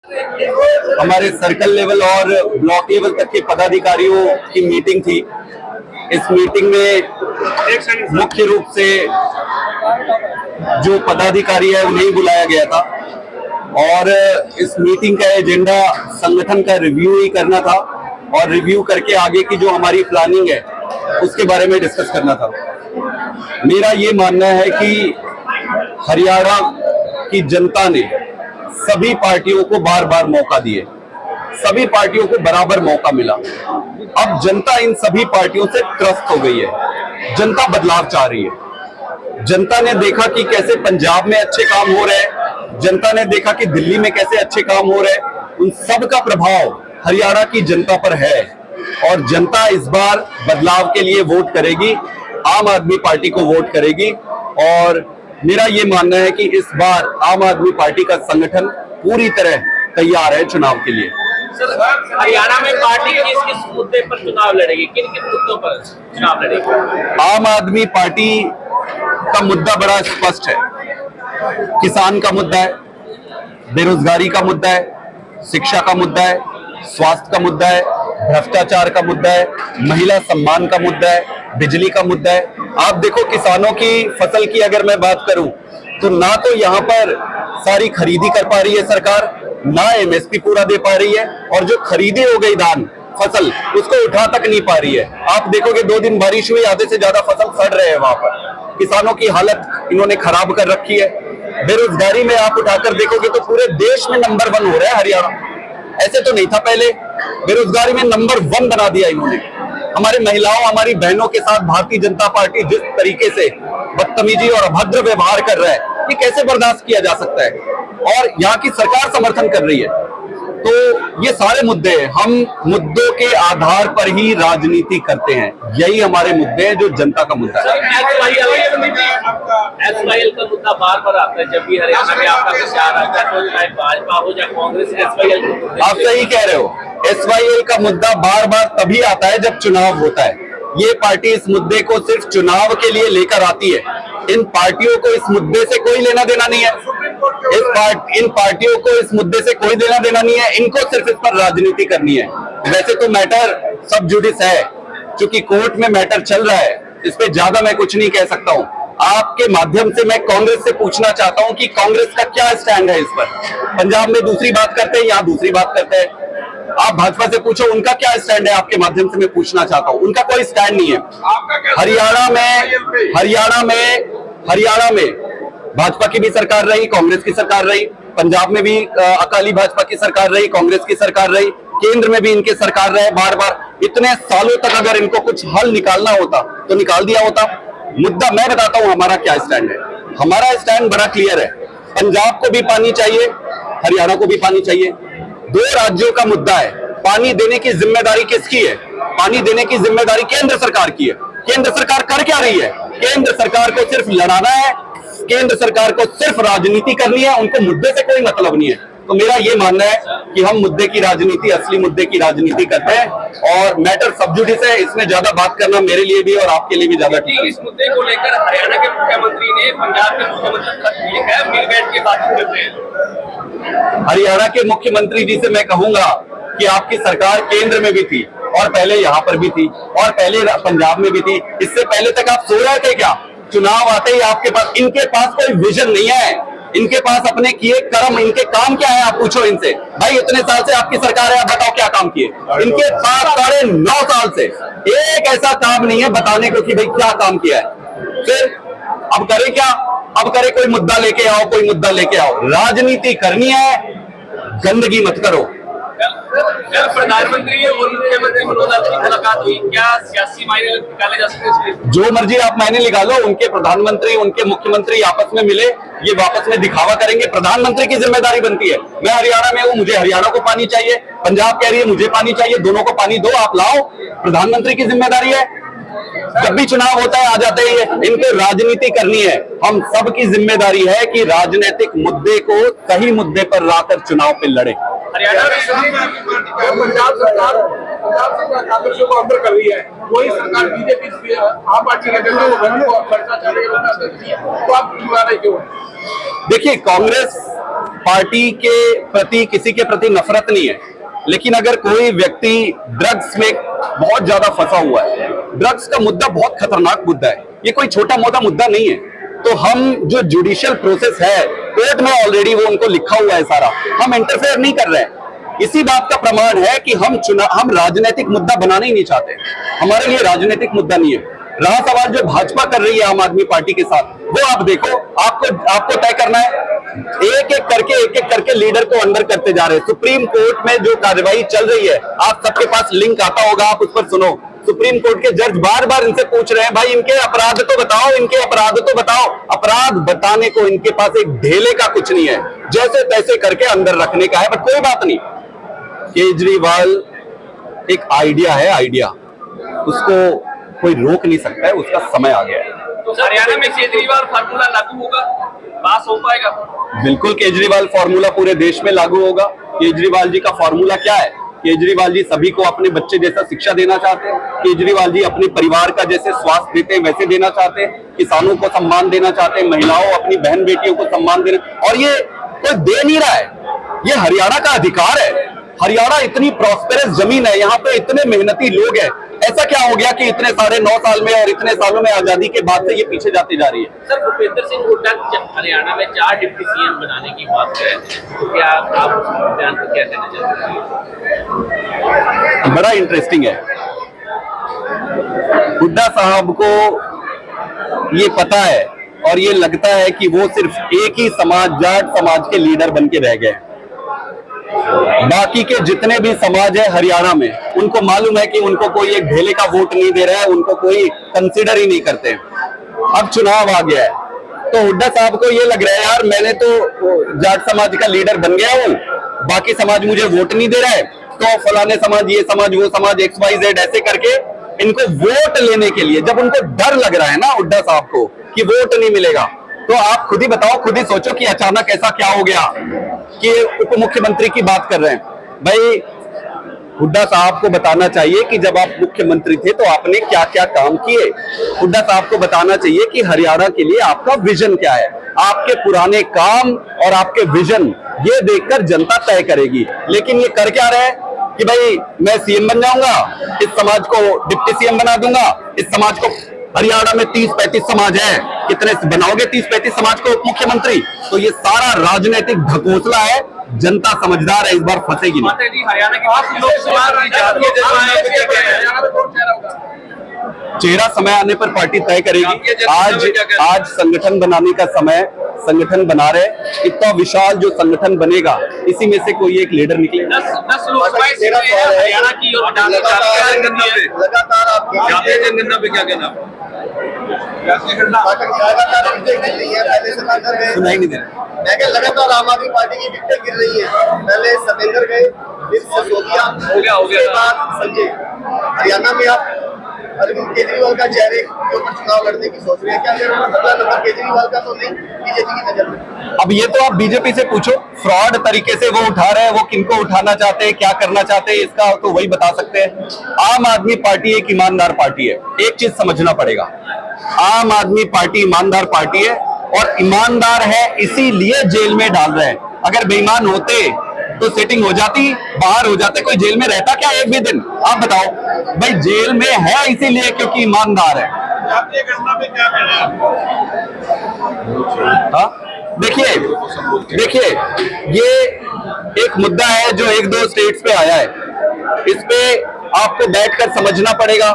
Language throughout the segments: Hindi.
हमारे सर्कल लेवल और ब्लॉक लेवल तक के पदाधिकारियों की मीटिंग थी। इस मीटिंग में मुख्य रूप से जो पदाधिकारी है उन्हें बुलाया गया था और इस मीटिंग का एजेंडा संगठन का रिव्यू ही करना था और रिव्यू करके आगे की जो हमारी प्लानिंग है उसके बारे में डिस्कस करना था। मेरा ये मानना है कि हरियाणा की जनता ने सभी पार्टियों को बार बार मौका दिए, सभी पार्टियों को बराबर मौका मिला। अब जनता इन सभी पार्टियों से त्रस्त हो गई है, जनता बदलाव चाह रही है। जनता ने देखा कि कैसे पंजाब में अच्छे काम हो रहे हैं, जनता ने देखा कि दिल्ली में कैसे अच्छे काम हो रहे हैं। उन सब का प्रभाव हरियाणा की जनता पर है और जनता इस बार बदलाव के लिए वोट करेगी, आम आदमी पार्टी को वोट करेगी। और मेरा ये मानना है कि इस बार आम आदमी पार्टी का संगठन पूरी तरह तैयार है चुनाव के लिए। सर, हरियाणा में पार्टी किस किस मुद्दे पर चुनाव लड़ेगी, किन किन मुद्दों पर चुनाव लड़ेगी? आम आदमी पार्टी का मुद्दा बड़ा स्पष्ट है। किसान का मुद्दा है, बेरोजगारी का मुद्दा है, शिक्षा का मुद्दा है, स्वास्थ्य का मुद्दा है, भ्रष्टाचार का मुद्दा है, महिला सम्मान का मुद्दा है, बिजली का मुद्दा है। आप देखो, किसानों की फसल की अगर मैं बात करूं तो ना तो यहाँ पर सारी खरीदी कर पा रही है सरकार, ना एमएसपी पूरा दे पा रही है, और जो खरीदी हो गई धान फसल उसको उठा तक नहीं पा रही है। आप देखोगे 2 दिन बारिश हुई, आधे से ज्यादा फसल सड़ रहे हैं वहां पर। किसानों की हालत इन्होंने खराब कर रखी है। बेरोजगारी में आप उठाकर देखोगे तो पूरे देश में नंबर 1 हो रहा है हरियाणा। ऐसे तो नहीं था पहले, बेरोजगारी में नंबर 1 बना दिया इन्होंने। हमारी महिलाओं, हमारी बहनों के साथ भारतीय जनता पार्टी जिस तरीके से बदतमीजी और अभद्र व्यवहार कर रहा है, ये कैसे बर्दाश्त किया जा सकता है? और यहाँ की सरकार समर्थन कर रही है। तो ये सारे मुद्दे हैं, हम मुद्दों के आधार पर ही राजनीति करते हैं। यही हमारे मुद्दे हैं जो जनता का मुद्दा है। एसवाईएल का मुद्दा बार बार आता है जब भी हरियाणा में आपका प्रचार आता है, तो चाहे भाजपा हो या कांग्रेस, एसवाईएल। आप सही कह रहे हो, एसवाईएल का मुद्दा बार बार तभी आता है जब चुनाव होता है। ये पार्टी इस मुद्दे को सिर्फ चुनाव के लिए लेकर आती है। इन पार्टियों को इस मुद्दे से कोई लेना देना नहीं है। इन पार्टियों को इस मुद्दे से कोई लेना देना नहीं है। इनको सिर्फ इस पर राजनीति करनी है। वैसे तो मैटर सब जुडिस है, क्योंकि कोर्ट में मैटर चल रहा है, इस पे ज्यादा मैं कुछ नहीं कह सकता हूँ। आपके माध्यम से मैं कांग्रेस से पूछना चाहता हूँ कि कांग्रेस का क्या स्टैंड है इस पर। पंजाब में दूसरी बात करते हैं, यहाँ दूसरी बात करते हैं। आप भाजपा से पूछो उनका क्या स्टैंड है, आपके माध्यम से मैं पूछना चाहता हूं। उनका कोई स्टैंड नहीं है। हरियाणा में भाजपा की भी सरकार रही, कांग्रेस की सरकार रही, पंजाब में भी अकाली भाजपा की सरकार रही, कांग्रेस की सरकार रही, केंद्र में भी इनके सरकार रहे बार बार। इतने सालों तक अगर इनको कुछ हल निकालना होता तो निकाल दिया होता। मुद्दा मैं बताता हूं हमारा क्या स्टैंड है। हमारा स्टैंड बड़ा क्लियर है। पंजाब को भी पानी चाहिए, हरियाणा को भी पानी चाहिए। 2 राज्यों का मुद्दा है। पानी देने की जिम्मेदारी किसकी है? पानी देने की जिम्मेदारी केंद्र सरकार की है। केंद्र सरकार कर क्या रही है? केंद्र सरकार को सिर्फ लड़ाना है, केंद्र सरकार को सिर्फ राजनीति करनी है, उनको मुद्दे से कोई मतलब नहीं है। तो मेरा ये मानना है कि हम मुद्दे की राजनीति, असली मुद्दे की राजनीति करते हैं और मैटर सब जुडिस है। इसमें ज्यादा बात करना मेरे लिए भी और आपके लिए भी ज्यादा ठीक है। इस मुद्दे को लेकर हरियाणा के मुख्यमंत्री ने पंजाब के मुख्यमंत्री तक लिखा है, मिल बैठ के बात करते हैं। हरियाणा के मुख्यमंत्री जी से मैं कहूंगा कि आपकी सरकार केंद्र में भी थी और पहले यहाँ पर भी थी और पहले पंजाब में भी थी। इससे पहले तक आप सो रहे थे क्या? चुनाव आते ही आपके पास, इनके पास कोई विजन नहीं है। इनके पास अपने किए कर्म, इनके काम क्या है आप पूछो इनसे। भाई इतने साल से आपकी सरकार है, आप बताओ क्या काम किए? इनके पास 9.5 साल से एक ऐसा काम नहीं है बताने को कि भाई क्या काम किया है। फिर अब करे क्या? अब करे कोई मुद्दा लेके आओ, कोई मुद्दा लेके आओ। राजनीति करनी है, गंदगी मत करो। कल प्रधानमंत्री और मुख्यमंत्री मनोज की मुलाकात हुई, क्या सियासी मायने निकाले जा सकते हैं? जो मर्जी आप मायने निकालो, उनके प्रधानमंत्री, उनके मुख्यमंत्री आपस में मिले, ये वापस में दिखावा करेंगे। प्रधानमंत्री की जिम्मेदारी बनती है। मैं हरियाणा में हूँ, मुझे हरियाणा को पानी चाहिए, पंजाब कह रही है मुझे पानी चाहिए, दोनों को पानी दो, आप लाओ। प्रधानमंत्री की जिम्मेदारी है। जब भी चुनाव होता है आ जाते ही इनको राजनीति करनी है। हम सबकी जिम्मेदारी है कि राजनीतिक मुद्दे को सही मुद्दे पर लाकर चुनाव पे लड़े। हरियाणा पंजाब सरकार कांग्रेसियों को अंदर कर रही है, वही सरकार बीजेपी आम पार्टी के तो आप क्यों? देखिए, कांग्रेस पार्टी के प्रति, किसी के प्रति नफरत नहीं है, लेकिन अगर कोई व्यक्ति ड्रग्स में बहुत ज्यादा फंसा हुआ है, ड्रग्स का मुद्दा बहुत खतरनाक मुद्दा है, ये कोई छोटा मोटा मुद्दा नहीं है, तो हम जो जुडिशियल प्रोसेस है, कोर्ट में ऑलरेडी वो उनको लिखा हुआ है सारा, हम इंटरफेयर नहीं कर रहे हैं। इसी बात का प्रमाण है कि हम राजनीतिक मुद्दा बनाना ही नहीं चाहते, हमारे लिए राजनीतिक मुद्दा नहीं है। रहा सवाल जो भाजपा कर रही है आम आदमी पार्टी के साथ, वो आप देखो, आपको तय करना है। एक एक करके लीडर को अंदर करते जा रहे हैं। सुप्रीम कोर्ट में जो कार्रवाई चल रही है, आप सबके पास लिंक आता होगा, आप उस पर सुनो। सुप्रीम कोर्ट के जज बार बार इनसे पूछ रहे हैं, भाई इनके अपराध तो बताओ, इनके अपराध तो बताओ। अपराध बताने को इनके पास एक ढेले का कुछ नहीं है, जैसे तैसे करके अंदर रखने का है। बट कोई बात नहीं, केजरीवाल एक आइडिया है, आइडिया, उसको कोई रोक नहीं सकता है, उसका समय आ गया है। तो हरियाणा में केजरीवाल फार्मूला लागू होगा, पास हो पाएगा? बिल्कुल केजरीवाल फार्मूला पूरे देश में लागू होगा। केजरीवाल जी का फार्मूला क्या है? केजरीवाल जी सभी को अपने बच्चे जैसा शिक्षा देना चाहते हैं, केजरीवाल जी अपने परिवार का जैसे स्वास्थ्य देते हैं वैसे देना चाहते हैं, किसानों को सम्मान देना चाहते हैं, महिलाओं अपनी बहन बेटियों को सम्मान देना, और ये कोई दे नहीं रहा है, ये हरियाणा का अधिकार है। हरियाणा इतनी प्रॉस्पेरस जमीन है, यहाँ पे इतने मेहनती लोग हैं, ऐसा क्या हो गया कि इतने सारे 9 साल में और इतने सालों में आजादी के बाद से ये पीछे जाती जा रही है? सर, भूपेंद्र सिंह हुड्डा हरियाणा में 4 डिप्टी सीएम बनाने की बात कर रहे थे, तो क्या आप उस बयान को क्या कहना चाहते हैं? बड़ा इंटरेस्टिंग है। हुड्डा साहब को ये पता है और ये लगता है कि वो सिर्फ एक ही समाज, जाट समाज के लीडर बन के रह गए। बाकी के जितने भी समाज है हरियाणा में, उनको मालूम है कि उनको कोई एक ढेले का वोट नहीं दे रहा है, उनको कोई कंसीडर ही नहीं करते। अब चुनाव आ गया है, तो हुड्डा साहब को ये लग रहा है, यार मैंने तो जाट समाज का लीडर बन गया हूँ, बाकी समाज मुझे वोट नहीं दे रहा है, तो फलाने समाज, ये समाज, वो समाज, XYZ ऐसे करके इनको वोट लेने के लिए, जब उनको डर लग रहा है ना हुड्डा साहब को कि वोट नहीं मिलेगा, तो आप खुद ही बताओ, खुद ही सोचो कि अचानक ऐसा क्या हो गया कि उप मुख्यमंत्री की बात कर रहे हैं। भाई हुड्डा साहब को बताना चाहिए कि जब आप मुख्यमंत्री थे तो आपने क्या क्या काम किए। हुड्डा साहब को बताना चाहिए कि हरियाणा के लिए आपका विजन क्या है। आपके पुराने काम और आपके विजन ये देखकर जनता तय करेगी। लेकिन ये कर क्या रहे कि भाई मैं सीएम बन जाऊंगा, इस समाज को डिप्टी सीएम बना दूंगा, इस समाज को, हरियाणा में 30-35 समाज है, कितने बनाओगे 30-35 समाज को उप मुख्यमंत्री? तो ये सारा राजनीतिक ढकोसला है, जनता समझदार है, इस बार फंसेगी नहीं। हरियाणा के पास लोकसभा चेहरा समय आने पर पार्टी तय करेगी। आज संगठन बनाने का समय, संगठन बना रहे, इतना विशाल जो संगठन बनेगा, इसी में से कोई एक लीडर निकले। 10 लोकसभा सीटें हरियाणा की और लगातार आप जातीय जनगणना पे क्या कहना? सुनाई नहीं दे रहा। मैं क्या, लगातार आम आदमी पार्टी की विकेट गिर रही है। पहले सतेंद्र गए, फिर सिसोदिया, हो गया उसके बाद संजय। हरियाणा में आप अरविंद केजरीवाल का चेहरे के ऊपर चुनाव लड़ने की सोच रहे हैं, क्या अगला नंबर केजरीवाल का तो नहीं, बीजेपी की नजर में? अब ये तो आप बीजेपी से पूछो, फ्रॉड तरीके से वो उठा रहे हैं, वो किनको उठाना चाहते हैं, क्या करना चाहते हैं, इसका तो वही बता सकते हैं। आम आदमी पार्टी एक ईमानदार पार्टी है, एक चीज समझना पड़ेगा, आम आदमी पार्टी ईमानदार पार्टी है, और ईमानदार है इसीलिए जेल में डाल रहे हैं। अगर बेईमान होते तो सेटिंग हो जाती, बाहर हो जाते, कोई जेल में रहता क्या एक भी दिन? आप बताओ भाई, जेल में है इसीलिए क्योंकि ईमानदार है। जातीय गणना पे क्या कहना है? देखिए ये एक मुद्दा है जो 1-2 स्टेट्स पे आया है, इस पे आपको बैठकर समझना पड़ेगा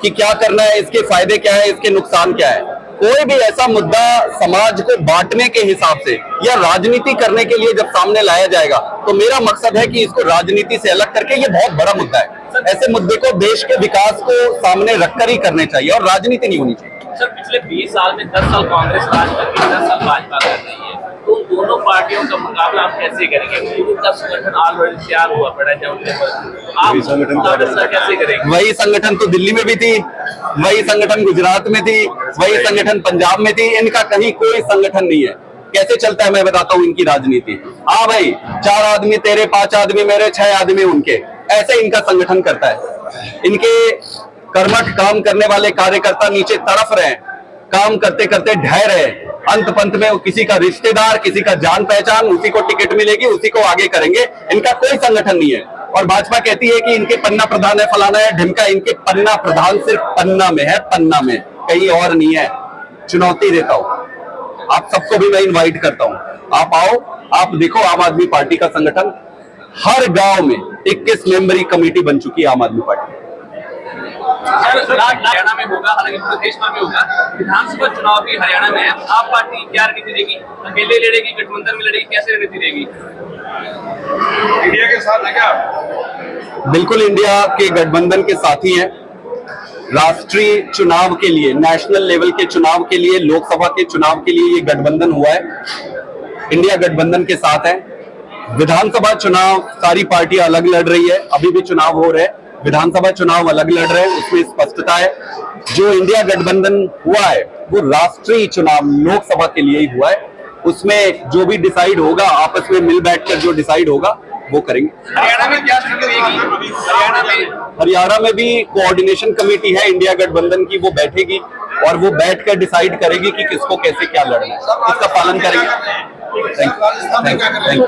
कि क्या करना है, इसके फायदे क्या है, इसके नुकसान क्या है। कोई भी ऐसा मुद्दा समाज को बांटने के हिसाब से या राजनीति करने के लिए जब सामने लाया जाएगा, तो मेरा मकसद है कि इसको राजनीति से अलग करके, ये बहुत बड़ा मुद्दा है, ऐसे मुद्दे को देश के विकास को सामने रखकर ही करने चाहिए और राजनीति नहीं होनी चाहिए। सर, पिछले 20 साल में 10 साल कांग्रेस राज कर रही है, 10 साल भाजपा कर रही है, तो उन दोनों पार्टियों का मुकाबला आप कैसे करेंगे? उनका संगठन ऑलरेडी तैयार हुआ पड़ा है, आप मुकाबला कैसे करेंगे? वही संगठन तो दिल्ली में भी थी, वही संगठन गुजरात में थी, वही संगठन पंजाब में थी, इनका कहीं कोई संगठन नहीं है। कैसे चलता है मैं बताता हूँ इनकी राजनीति। हाँ भाई, 4 आदमी तेरे, 5 आदमी मेरे, 6 आदमी उनके, ऐसे इनका संगठन करता है। इनके कर्मठ काम करने वाले कार्यकर्ता नीचे तड़फ रहे हैं, काम करते करते ढह रहे हैं। अंत पंत में वो किसी का रिश्तेदार, किसी का जान पहचान, उसी को टिकट मिलेगी, उसी को आगे करेंगे। इनका कोई संगठन नहीं है। और भाजपा कहती है कि इनके पन्ना प्रधान है, फलाना है, ढिमका। इनके पन्ना प्रधान सिर्फ पन्ना में है, पन्ना में, कहीं और नहीं है। चुनौती देता हूं आप सबको भी, मैं इनवाइट करता हूं, आप आओ, आप देखो आम आदमी पार्टी का संगठन हर गांव में 21 मेंबरी कमेटी बन चुकी है आम आदमी पार्टी। हरियाणा में होगा, हालांकि पूरे देश भर में होगा। विधानसभा चुनाव भी हरियाणा में है। आप पार्टी क्या रणनीति देगी? अकेले लड़ेगी, गठबंधन में लड़ेगी, कैसे रणनीति देगी? इंडिया के साथ है क्या? बिल्कुल इंडिया के गठबंधन के साथी हैं। राष्ट्रीय चुनाव के लिए, नेशनल लेवल के चुनाव के लिए, लोकसभा के चुनाव के लिए ये गठबंधन हुआ है। इंडिया गठबंधन के साथ है। विधानसभा चुनाव सारी पार्टियां अलग लड़ रही है, अभी भी चुनाव हो रहे हैं। विधानसभा चुनाव अलग लड़ रहे हैं, उसमें स्पष्टता है। जो इंडिया गठबंधन हुआ है वो राष्ट्रीय चुनाव लोकसभा के लिए ही हुआ है। उसमें जो भी डिसाइड होगा, आपस में मिल बैठकर जो डिसाइड होगा वो करेंगे। हरियाणा में क्या स्थिति रहेगी? हरियाणा में भी कोऑर्डिनेशन कमेटी है इंडिया गठबंधन की, वो बैठेगी और वो बैठकर डिसाइड करेगी कि किसको कैसे क्या लड़ना है, इसका पालन करेंगे। Thank you.